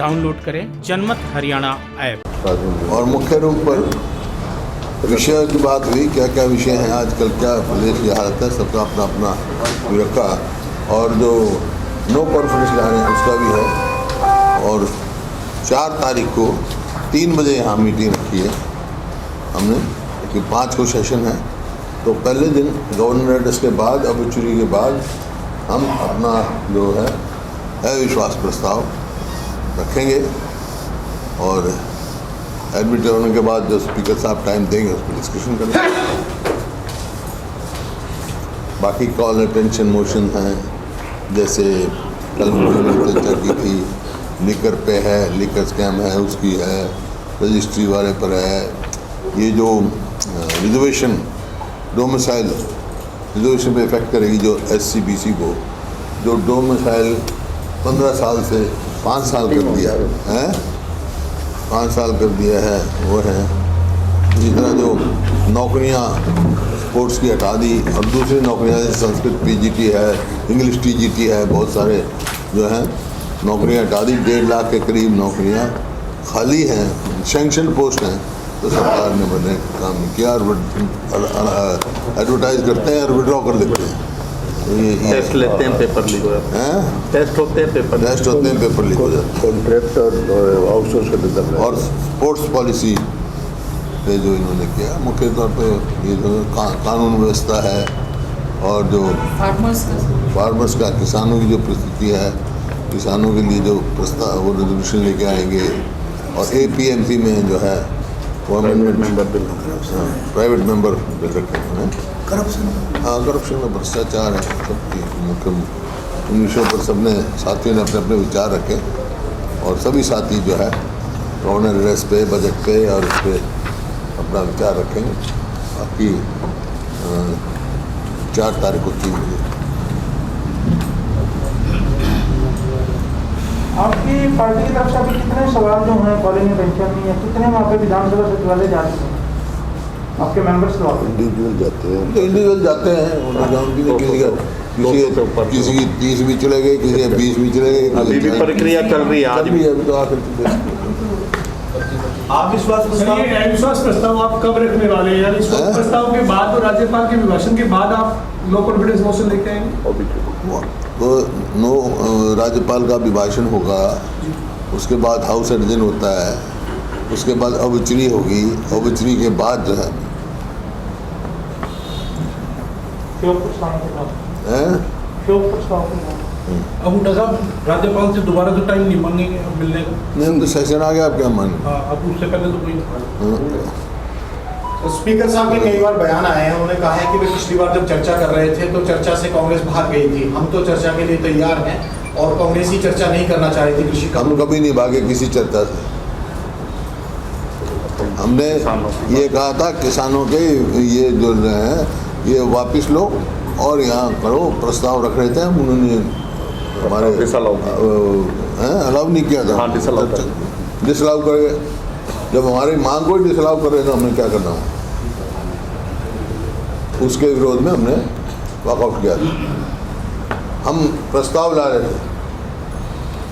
Download करें जनमत Haryana app. और मुख्य रूप पर विषय की बात हुई, क्या क्या विषय हैं आजकल, क्या प्रदेश की हालत है, सबका अपना अपना रखा। और जो नो कॉन्फ्रेंस ला रहे हैं उसका भी है। और 4 तारीख को 3 बजे यहाँ मीटिंग रखी है हमने, कि 5 को सेशन है। तो पहले दिन गवर्नर एड्रेस के बाद, ऑब्चुरी के बाद हम अपना जो है अविश्वास प्रस्ताव रखेंगे। और एडमिट होने के बाद जो स्पीकर साहब टाइम देंगे उस पर डिस्कशन करेंगे। बाकी कॉल अटेंशन मोशन हैं, जैसे कल चर्चा की थी, लिकर पे है, लिकर स्कैम है उसकी है, रजिस्ट्री वाले पर है। ये जो रिजर्वेशन डोमिसाइल रिजर्वेशन पे इफेक्ट करेगी, जो SC/BC को जो डोमिसाइल 15 साल से 5 साल कर दिया है, 5 साल कर दिया है वो है। इसी तरह जो नौकरियां स्पोर्ट्स की हटा दी और दूसरी नौकरियां जैसे संस्कृत PGT है, इंग्लिश TGT है, बहुत सारे जो हैं नौकरियां हटा दी। 1.5 लाख के करीब नौकरियां खाली हैं, सैंक्शन पोस्ट हैं। तो सरकार ने मैंने काम किया और एडवर्टाइज करते हैं और विड्रॉ कर देते हैं। तो ये टेस्ट लेते हैं, पेपर लीक हो जाता है, टेस्ट होते हैं, पेपर लीक हो जाता है। कॉन्ट्रैक्ट और आउटसोर्स कर देता है। और स्पोर्ट्स पॉलिसी पे जो इन्होंने किया, मुख्य तौर पे ये जो कानून व्यवस्था है और जो फार्मर्स का, किसानों की जो परिस्थिति है, किसानों के लिए जो प्रस्ताव वो रेजोल्यूशन लेके आएंगे। और APMC में जो है private member bill, private member bill रखे हैं। करप्शन, हाँ करप्शन में भ्रष्टाचार है सबकी मुख्य। इन विषयों पर सबने साथियों ने अपने अपने विचार रखे और सभी साथी जो है गवर्नर एड्रेस पे, बजट पे और इस पर अपना विचार रखेंगे। बाकी 4 तारीख को 3 बजे। आपकी पार्टी की तरफ से अभी कितने सवाल जो हैं कॉलोनी पेंशन में, या कितने वहाँ पे विधानसभा सचिवालय जाते हैं आपके मेंबर्स लोग? इंडिविजुअल जाते हैं, तो इंडिविजुअल जाते हैं। किसी की 30 भी चले गए, किसी के 20 भी चले गए। अभी भी प्रक्रिया चल रही है आज भी। अभी तो आखिर अविश्वास प्रस्ताव आप कब रखने वाले हैं? यानी शोक प्रस्ताव के बाद और राज्यपाल के अभिभाषण के बाद आप नो कॉन्फिडेंस मोशन लेके आएंगे? तो राज्यपाल का अभिभाषण होगा, उसके बाद हाउस एडजन होता है, उसके बाद ऑब्चुरी होगी, ऑब्चुरी के बाद जो है अब हुड्डा साहब राज्यपाल से दोबारा तो टाइम नहीं मांगेंगे अब मिलने का? नहीं, तो सेशन आ गया, आप क्या माने? अब उससे पहले तो कोई स्पीकर साहब के कई बार बयान आए हैं, उन्होंने कहा है कि वे पिछली बार जब चर्चा कर रहे थे तो चर्चा से कांग्रेस भाग गई थी। हम तो चर्चा के लिए तैयार हैं और कांग्रेस ही चर्चा नहीं करना चाह रही थी कृषि हम कभी नहीं भागे किसी चर्चा से। हमने ये कहा था किसानों के ये जो हैं ये वापस लो और यहाँ करो, प्रस्ताव रख रहे थे हम, उन्होंने हमारे अलाउ नहीं किया था। डिसअलाउ करे, जब हमारी मांग को डिसअलाउ कर रहे तो हमने क्या करना हो, उसके विरोध में हमने वॉकआउट किया था। हम प्रस्ताव ला रहे थे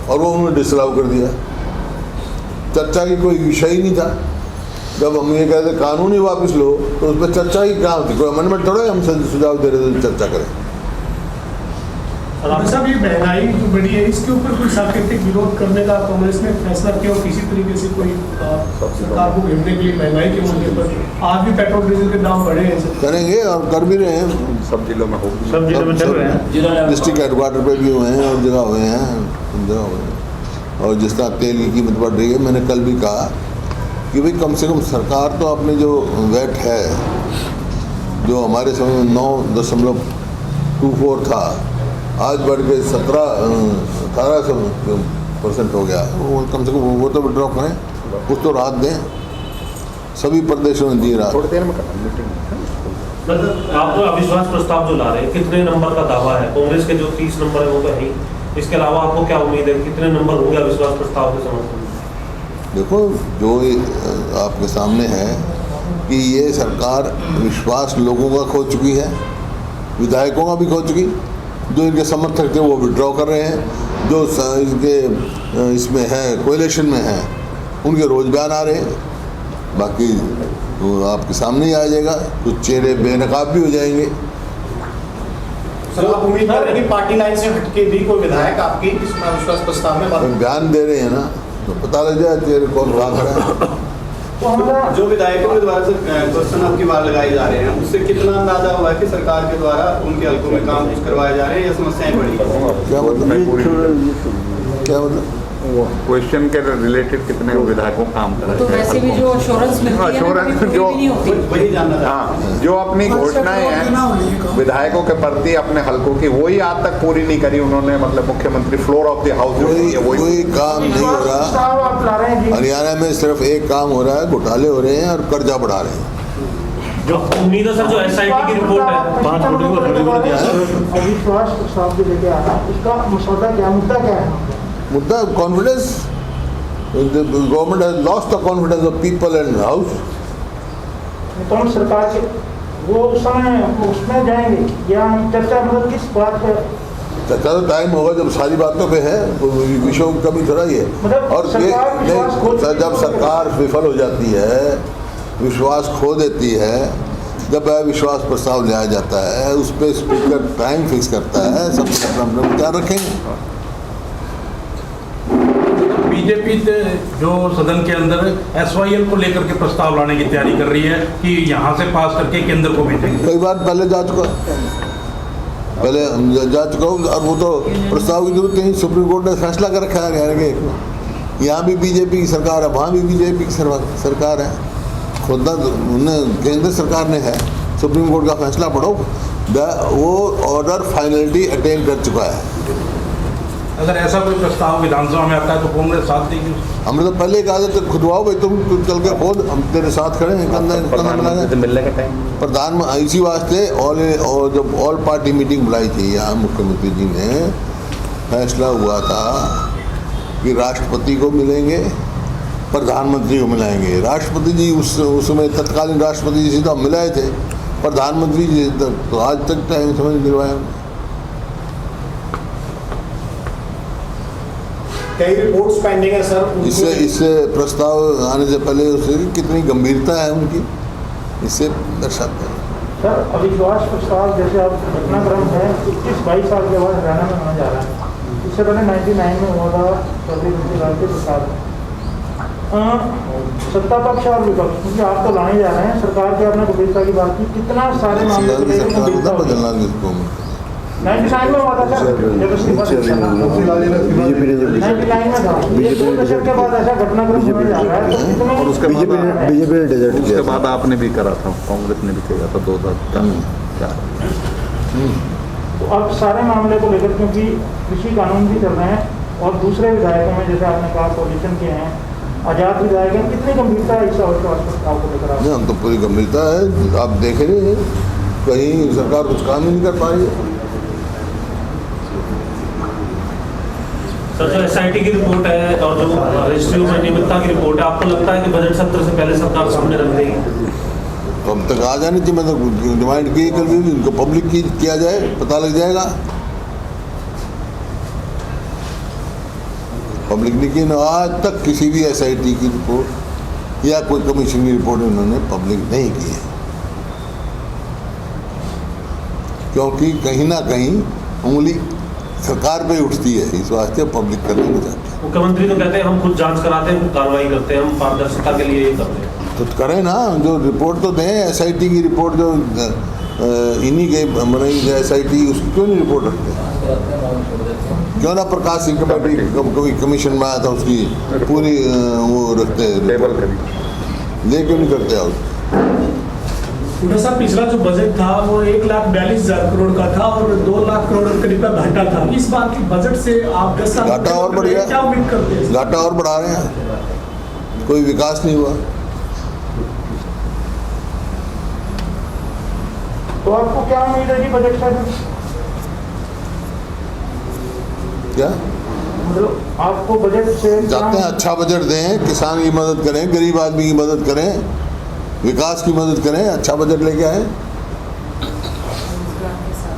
और वो उन्होंने डिसअलाउ कर दिया। चर्चा की कोई विषय ही नहीं था। जब हम ये कहते कानून ही वापस लो तो उस पर चर्चा ही क्या होती? कोई अमेंडमेंट थोड़ा हम सुझाव दे रहे थे चर्चा करें। साहब ये महंगाई जो बढ़ी है इसके ऊपर कोई सांकेतिक विरोध करने का कांग्रेस ने फैसला किया और किसी तरीके से कोई सरकार को घेरने के लिए महंगाई के मुद्दे पर आज भी पेट्रोल डीजल के दाम बढ़े हैं? करेंगे और कर भी रहे हैं, सब जिलों में हो, सब जिलों में चल रहे हैं, डिस्ट्रिक्ट हेडक्वार्टर पे भी हुए हैं और जगह हुए हैं। और जिस तरह तेल की कीमत बढ़ रही है, मैंने कल भी कहा कि भाई कम से कम सरकार तो अपने जो वैट है, जो हमारे समय में 9.24 था, आज बढ़ के 17-18% हो गया। वो कम से कम वो तो विड्रॉ करें, कुछ तो राहत दें। सभी प्रदेशों में दी राहत। थोड़ी देर में आप जो अविश्वास प्रस्ताव जो ला रहे हैं, कितने नंबर का दावा है? कांग्रेस के जो 30 नंबर है वो तो है ही, इसके अलावा आपको क्या उम्मीद है, कितने नंबर होंगे अविश्वास प्रस्ताव के समर्थन में? देखो, जो आपके सामने है कि ये सरकार विश्वास लोगों का खो चुकी है, विधायकों का भी खो चुकी। जो इनके समर्थक थे वो विड्रॉ कर रहे हैं जो इनके इसमें है कोएलिशन में है उनके रोज बयान आ रहे हैं। बाकी वो आपके सामने ही आ जाएगा, कुछ चेहरे बेनकाब भी हो जाएंगे। सर आप उम्मीद कर रहे हैं कि पार्टी लाइन से हटके भी कोई विधायक आपकी इस अविश्वास प्रस्ताव में हम बयान दे रहे हैं ना, तो पता लग जाए चेहरे कौन कहाँ खड़ा है। तो हमारा जो विधायकों के द्वारा से क्वेश्चन आपकी बार लगाए जा रहे हैं, उससे कितना अंदाजा हुआ है कि सरकार के द्वारा उनके हल्कों में काम कुछ करवाए जा रहे हैं या समस्याएं बढ़ी? क्या मतलब? क्या मतलब? क्वेश्चन के रिलेटेड कितने विधायकों काम करा तो वैसे भी जो अश्योरेंस मिलती है Assurance ना, जो- पूरी नहीं होती। वही जानना था। हाँ, जो अपनी घोषणाएं हैं विधायकों के प्रति अपने हल्कों की, वही आज तक पूरी नहीं करी उन्होंने। मतलब मुख्यमंत्री फ्लोर ऑफ द हाउस कोई काम नहीं हो रहा। प्रस्ताव आप ला रहे हैं जी। हरियाणा में सिर्फ एक काम हो रहा है, घोटाले हो रहे हैं और कर्जा बढ़ा रहे हैं। जो उम्मीद है सर, जो SIT की रिपोर्ट है, अविश्वास प्रस्ताव जो लेके आ रहा है उसका मसौदा क्या, मुद्दा क्या है? मुद्दा confidence, government has lost the confidence of people and house. तो हम सरकार के वो उस समय उसमें जाएंगे या हम चर्चा मतलब किस बात पर? चर्चा तो टाइम होगा जब सारी बातों पे है, तो विषयों की कमी थोड़ा ही है। मतलब और ये सरकार विश्वास खो नहीं, जब सरकार विफल हो जाती है, विश्वास खो देती है, जब विश्वास प्रस्ताव लिया जाता है उस पर स्पीकर टाइम फिक्स करता है, सब अपना विचार रखेंगे। बीजेपी जो सदन के अंदर SYL को लेकर के प्रस्ताव लाने की तैयारी कर रही है कि यहाँ से पास करके केंद्र को भेजेंगे। कई बार पहले जा चुका हूँ और वो तो प्रस्ताव की जरूरत नहीं, सुप्रीम कोर्ट ने फैसला कर रखा है। यहाँ भी बीजेपी की सरकार है, वहाँ भी बीजेपी की सरकार है, खुद केंद्र सरकार ने है। सुप्रीम कोर्ट का फैसला पढ़ो, वो ऑर्डर फाइनलिटी अटेन कर चुका है। अगर ऐसा कोई प्रस्ताव विधानसभा में आता है तो कांग्रेस साथ देगी। हमने तो पहले कहा था खुदवाओ भाई, तुम चल के खोद, हम तेरे साथ खड़े हैं। प्रधान इसी वास्ते जब ऑल पार्टी मीटिंग बुलाई थी यहाँ, मुख्यमंत्री जी ने फैसला हुआ था कि राष्ट्रपति को मिलेंगे, प्रधानमंत्री को मिलाएंगे। राष्ट्रपति जी उसमें तत्कालीन राष्ट्रपति जी से तो हम मिलाए थे, प्रधानमंत्री जी तो आज तक टाइम समझ नहीं दिलवाया। कई रिपोर्ट्स पेंडिंग है सर। इससे प्रस्ताव आने से पहले उससे कितनी गंभीरता है उनकी, इससे दर्शाते हैं। सर अविश्वास प्रस्ताव जैसे अब घटनाक्रम है 21-22 साल के बाद हरियाणा में होने जा रहा है। इससे पहले 99 में हुआ था चौधरी बंसीलाल के प्रसाद। सत्ता पक्ष और विपक्ष, क्योंकि आप तो लाने जा रहे हैं, सरकार के अपने गंभीरता की बात की, कितना सारे मामले को लेकर गंभीरता होगी। 99 में हुआ था सर, जब इस्तीफा 99 में था। ये 2 दशक के बाद ऐसा घटनाक्रम होने जा रहा है, तो कितने और उसके बाद उसके बाद आपने भी करा था, कांग्रेस ने भी किया था 2004। तो अब सारे मामले को लेकर, क्योंकि कृषि कानून भी चल रहे हैं और दूसरे विधायकों में जैसे आपने कहा कोalition के हैं, आजाद विधायक हैं, कितनी गंभीरता है इस अविश्वास प्रस्ताव को लेकर? नहीं, हम तो पूरी गंभीरता है, आप देख रहे हैं कहीं सरकार कुछ काम ही नहीं कर पा रही है। सर, जो SIT की रिपोर्ट है और जो रजिस्ट्री में नियमितता की रिपोर्ट है, आपको लगता है कि बजट सत्र से पहले सरकार सामने रख देगी? तो अब तक आ जानी चाहिए, मतलब डिमांड की कल भी इनको पब्लिक की किया जाए, पता लग जाएगा। पब्लिक ने की ना, आज तक किसी भी SIT की रिपोर्ट या कोई कमीशन की रिपोर्ट उन्होंने पब्लिक नहीं की है, क्योंकि कहीं ना कहीं उंगली सरकार पे उठती है, इस वास्ते पब्लिक करने को चाहती है। मुख्यमंत्री तो कहते हैं हम खुद जांच कराते हैं, कार्रवाई करते हैं, हम पारदर्शिता के लिए ये करते हैं। तो करें ना, जो रिपोर्ट तो दें, SIT की रिपोर्ट जो इन्हीं के बनाई SIT, उसकी क्यों नहीं रिपोर्ट रखते? क्यों ना प्रकाश सिंह कमेटी कभी कमीशन में आया था, उसकी पूरी वो रखते हैं, ले क्यों नहीं करते आप? सर पिछला जो बजट था वो 1,42,000 करोड़ का था और 2 लाख करोड़ करीब का घाटा था। इस बार की बजट से आप 10 साल घाटा और बढ़ गया, क्या उम्मीद करते हैं? घाटा और बढ़ा रहे हैं, कोई विकास नहीं हुआ। तो आपको क्या उम्मीद है जी बजट से? क्या मतलब आपको बजट से चाहते हैं? अच्छा बजट दें, किसान की मदद करें, गरीब आदमी की मदद करें, विकास की मदद करें, अच्छा बजट लेके आए,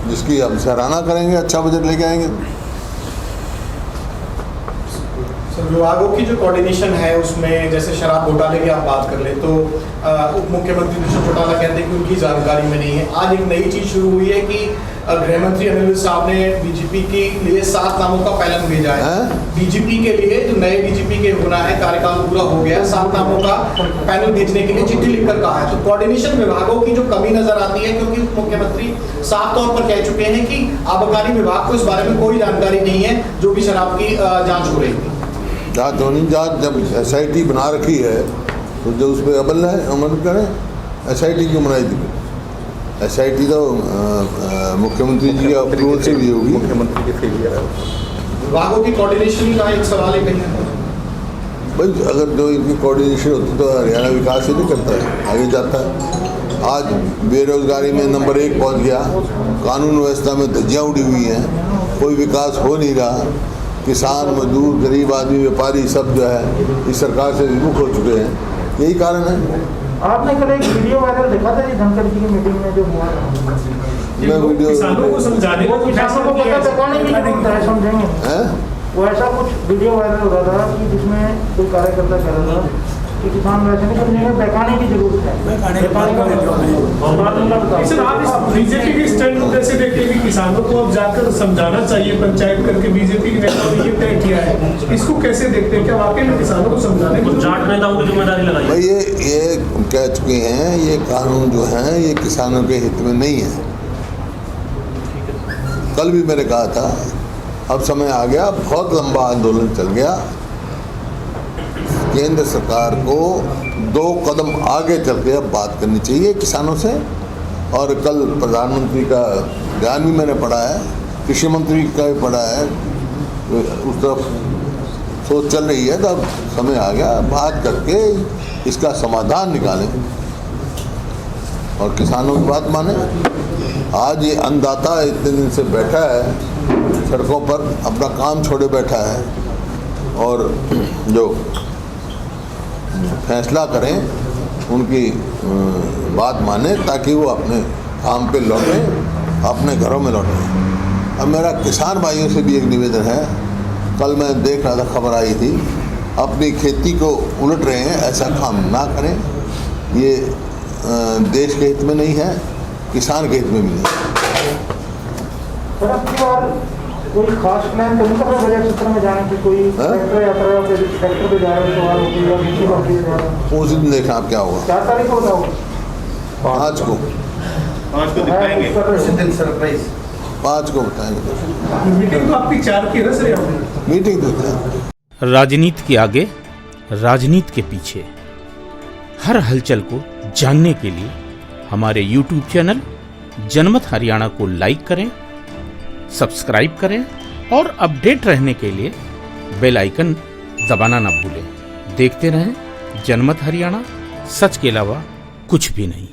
जिसकी हम सराहना करेंगे, अच्छा बजट लेके आएंगे। विभागों की जो कोऑर्डिनेशन है उसमें जैसे शराब घोटाले की आप बात कर ले तो उप मुख्यमंत्री दुष्यंत चौटाला कहते हैं कि उनकी जानकारी में नहीं है। आज एक नई चीज शुरू हुई है कि गृह मंत्री अनिल विज साहब ने डीजीपी के लिए 7 नामों का पैनल भेजा है। डीजीपी के लिए जो नए डीजीपी के होना है, कार्यकाल पूरा हो गया, 7 नामों का पैनल भेजने के लिए चिट्ठी लिखकर कहा है। तो कोऑर्डिनेशन विभागों की जो कमी नजर आती है, क्योंकि उप मुख्यमंत्री साफ तौर पर कह चुके हैं कि आबकारी विभाग को इस बारे में कोई जानकारी नहीं है जो भी शराब की जाँच हो रही थी। जाँच होनी, जाँच जब SIT बना रखी है तो जो उस पर अमल करें। SIT क्यों बनाई थी? SIT तो मुख्यमंत्री जी के अप्रूवल से भी होगी। मुख्यमंत्री के फेलियर है। विभागों की कोऑर्डिनेशन का एक सवाल है कहीं भाई, अगर जो इनकी कोऑर्डिनेशन होती तो हरियाणा विकास ही नहीं करता है, आगे जाता है। आज बेरोजगारी में नंबर 1 पहुंच गया, कानून व्यवस्था में धज्जियाँ उड़ी हुई हैं, कोई विकास हो नहीं रहा। किसान, मजदूर, गरीब आदमी, व्यापारी सब जो है इस सरकार से विमुख हो चुके हैं। यही कारण है। आपने कल एक वीडियो वायरल देखा था जी धनखड़ जी की मीटिंग में जो हुआ, मैं वीडियो किसानों को समझाने वो किसानों को पता चलाने की जरूरत है, समझेंगे। वो ऐसा कुछ वीडियो वायरल हो रहा था कि जिसमें कोई कार्यकर्ता कह रहा था कि किसान वैसे नहीं समझेंगे, बहकाने की जरूरत है। सर, आप इस बीजेपी के स्टैंड जैसे देखते हैं कि किसानों को अब जाकर समझाना चाहिए पंचायत करके, बीजेपी के नेताओं ने ये तय किया है, इसको कैसे देखते हैं? क्या वाकई में किसानों को समझाने को जाट नेताओं की जिम्मेदारी लगाई? भाई ये कह चुके हैं, ये कानून जो है ये किसानों के हित में नहीं है। कल भी मैंने कहा था, अब समय आ गया, बहुत लंबा आंदोलन चल गया। केंद्र सरकार को 2 कदम आगे चल के अब बात करनी चाहिए किसानों से। और कल प्रधानमंत्री का बयान भी मैंने पढ़ा है, कृषि मंत्री का भी पढ़ा है, उस तरफ सोच चल रही है। तो अब समय आ गया, बात करके इसका समाधान निकालें और किसानों की बात माने। आज ये अन्नदाता इतने दिन से बैठा है सड़कों पर, अपना काम छोड़े बैठा है, और जो फैसला करें उनकी बात माने ताकि वो अपने काम पे लौटें, अपने घरों में लौटें। अब मेरा किसान भाइयों से भी एक निवेदन है, कल मैं देख रहा था, खबर आई थी, अपनी खेती को उलट रहे हैं, ऐसा काम ना करें। ये देश के हित में नहीं है, किसान के हित में भी नहीं। कोई खास प्लान तो नहीं कर रहा बजट सत्र में जाने की? कोई ट्रैक्टर यात्रा ट्रैक्टर पे जा रहे हैं? उस दिन देखना आप क्या होगा। 4 तारीख को बताओ। 5 को दिखाएंगे सरप्राइज। 5 को बताएंगे। मीटिंग तो आपकी 4 की है सर? मीटिंग देते हैं। राजनीति के आगे, राजनीति के पीछे, हर हलचल को जानने के लिए हमारे YouTube चैनल जनमत हरियाणा को लाइक करें, सब्सक्राइब करें और अपडेट रहने के लिए बेल आइकन दबाना ना भूलें। देखते रहें जनमत हरियाणा, सच के अलावा कुछ भी नहीं।